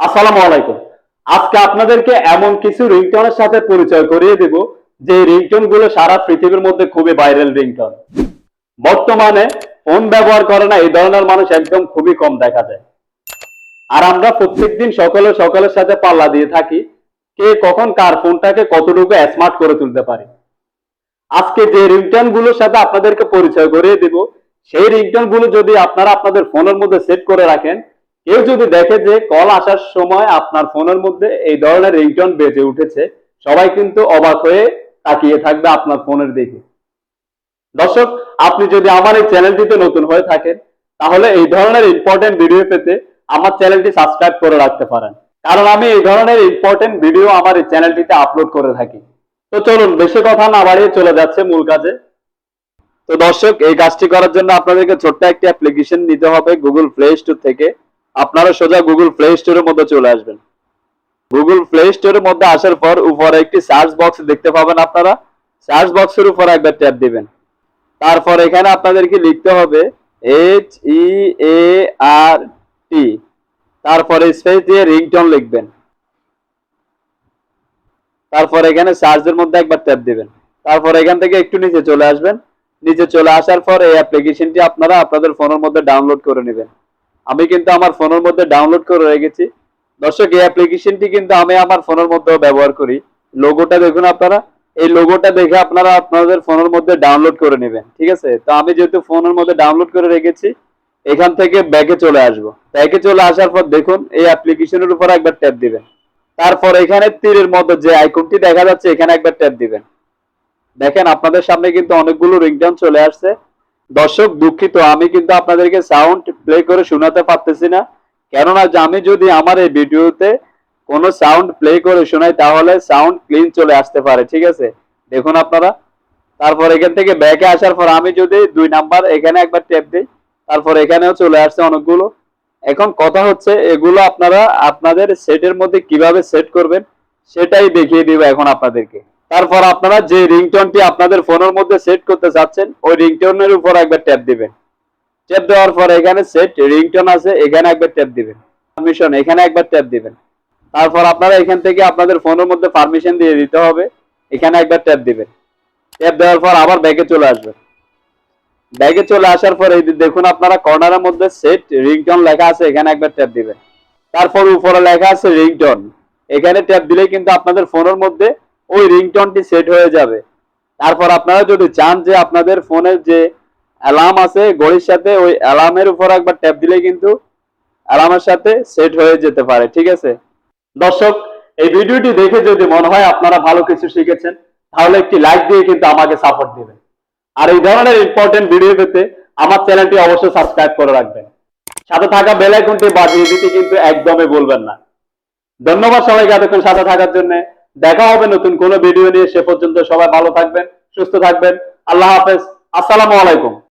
আসসালামু আলাইকুম। আজকে আপনাদেরকে এমন কিছু রিংটোনের সাথে পরিচয় করিয়ে দেব যে রিংটোন গুলো সারা পৃথিবীর মধ্যে খুবই ভাইরাল রিংটোন। বর্তমানে ফোন ব্যবহার করে না এই ধরনের মানুষ একদম খুবই কম দেখা যায়। আর আমরা প্রত্যেকদিন সকালে সকালের সাথে পাল্লা দিয়ে থাকি কে কখন কার ফোনটাকে কতটুকু স্মার্ট করে তুলতে পারে। আজকে যে রিংটোন গুলোর সাথে আপনাদেরকে পরিচয় করিয়ে দেব সেই রিংটোন গুলো যদি আপনারা আপনাদের ফোনের মধ্যে সেট করে রাখেন, কেউ যদি দেখে যে কল আসার সময় আপনার ফোনের মধ্যে এই ধরনের রিংটোন বেজে উঠেছে, সবাই কিন্তু অবাক হয়ে তাকিয়ে থাকবে আপনার ফোনের দিকে। দর্শক, আপনি যদি আমার এই চ্যানেলটিতে নতুন হয়ে থাকেন তাহলে এই ধরনের ইম্পর্টেন্ট ভিডিও পেতে আমার চ্যানেলটি সাবস্ক্রাইব করে রাখতে পারেন, কারণ আমি এই ধরনের ইম্পর্টেন্ট ভিডিও আমার এই চ্যানেলটিতে আপলোড করে থাকি। তো চলুন বেশি কথা না বাড়িয়ে চলে যাচ্ছে মূল কাজে। তো দর্শক, এই কাজটি করার জন্য আপনাদেরকে ছোট্ট একটি অ্যাপ্লিকেশন নিতে হবে গুগল প্লে স্টোর থেকে। আপনারা সোজা গুগল প্লে স্টোরের মধ্যে চলে আসবেন। গুগল প্লে স্টোরের মধ্যে আসার পর উপরে একটি সার্চ বক্স দেখতে পাবেন। আপনারা সার্চ বক্সের উপর একবার ট্যাপ দিবেন। তারপর এখানে আপনাদেরকে লিখতে হবে HEART, তারপরে স্পেস দিয়ে রিংটোন লিখবেন। তারপর এখানে সার্চের মধ্যে একবার ট্যাপ দিবেন। তারপর এখান থেকে একটু নিচে চলে আসবেন। নিচে চলে আসার পর এই অ্যাপ্লিকেশনটি আপনারা আপনাদের ফোনের মধ্যে ডাউনলোড করে নেবেন। আমি কিন্তু আমার ফোনের মধ্যে ডাউনলোড করে রেখেছি। দর্শক, এই অ্যাপ্লিকেশনটি কিন্তু আমি আমার ফোনের মধ্যেও ব্যবহার করি। লোগোটা দেখুন আপনারা, এই লোগোটা দেখে আপনারা আপনাদের ফোনের মধ্যে ডাউনলোড করে নেবেন। ঠিক আছে, তো আমি যেহেতু ফোনের মধ্যে ডাউনলোড করে রেখেছি, এখান থেকে ব্যাকে চলে আসবো। ব্যাকে চলে আসার পর দেখুন এই অ্যাপ্লিকেশনের উপর একবার ট্যাপ দিবেন। তারপর এখানে তীরের মতো যে আইকনটি দেখা যাচ্ছে এখানে একবার ট্যাপ দিবেন। দেখেন আপনাদের সামনে কিন্তু অনেকগুলো রিংটোন চলে আসছে। দর্শক, দুঃখিত, আমি কিন্তু আপনাদেরকে সাউন্ড প্লে করে শোনাতে পারতেছি না, কেননা আমি যদি আমার এই ভিডিওতে কোনো সাউন্ড প্লে করে শোনাই তাহলে সাউন্ড ক্লিন চলে আসতে পারে। ঠিক আছে, দেখুন আপনারা। তারপর এখান থেকে ব্যাকে আসার পর আমি যদি 2 নাম্বার এখানে একবার ট্যাপ দিই, তারপর এখানেও চলে আসছে অনেকগুলো। এখন কথা হচ্ছে এগুলো আপনারা আপনাদের সেটের মধ্যে কিভাবে সেট করবেন সেটাই দেখিয়ে দিব এখন আপনাদেরকে। তারপর আপনারা যে রিংটোনটি আপনাদের ফোনের মধ্যে সেট করতে চাচ্ছেন ওই রিংটোনের উপর একবার ট্যাপ দিবেন। ট্যাপ দেওয়ার পর এখানে সেট রিংটোন আছে, এখানে একবার ট্যাপ দিবেন। পারমিশন, এখানে একবার ট্যাপ দিবেন। তারপর আপনারা এখান থেকে আপনাদের ফোনের মধ্যে পারমিশন দিয়ে দিতে হবে, এখানে একবার ট্যাপ দিবেন। ট্যাপ দেওয়ার পর আবার ব্যাকে চলে আসবেন। ব্যাকে চলে আসার পর এই দেখুন আপনারা কর্নারের মধ্যে সেট রিংটোন লেখা আছে, এখানে একবার ট্যাপ দিবেন। তারপর উপরে লেখা আছে রিংটোন, এখানে ট্যাপ দিলেই কিন্তু আপনাদের ফোনের মধ্যে ওই রিংটোনটি সেট হয়ে যাবে। তারপর আপনারা যদি চান যে আপনাদের ফোনের যে অ্যালার্ম আছে ঘড়ির সাথে, ওই অ্যালার্মের উপর একবার ট্যাপ দিলে কিন্তু অ্যালার্মের সাথে সেট হয়ে যেতে পারে। ঠিক আছে দর্শক, এই ভিডিওটি দেখে যদি মনে হয় আপনারা ভালো কিছু শিখেছেন তাহলে একটি লাইক দিয়ে কিন্তু আমাকে সাপোর্ট দিবেন। আর এই ধরনের ইম্পর্টেন্ট ভিডিও পেতে আমার চ্যানেলটি অবশ্যই সাবস্ক্রাইব করে রাখবেন। সাথে থাকা বেল আইকনটি বাজিয়ে দিতে কিন্তু একদমই ভুলবেন না। ধন্যবাদ সবাইকে এতক্ষণ সাথে থাকার জন্য। দেখা হবে নতুন কোনো ভিডিও নিয়ে। সে পর্যন্ত সবাই ভালো থাকবেন, সুস্থ থাকবেন। আল্লাহ হাফেজ। আসসালামু আলাইকুম।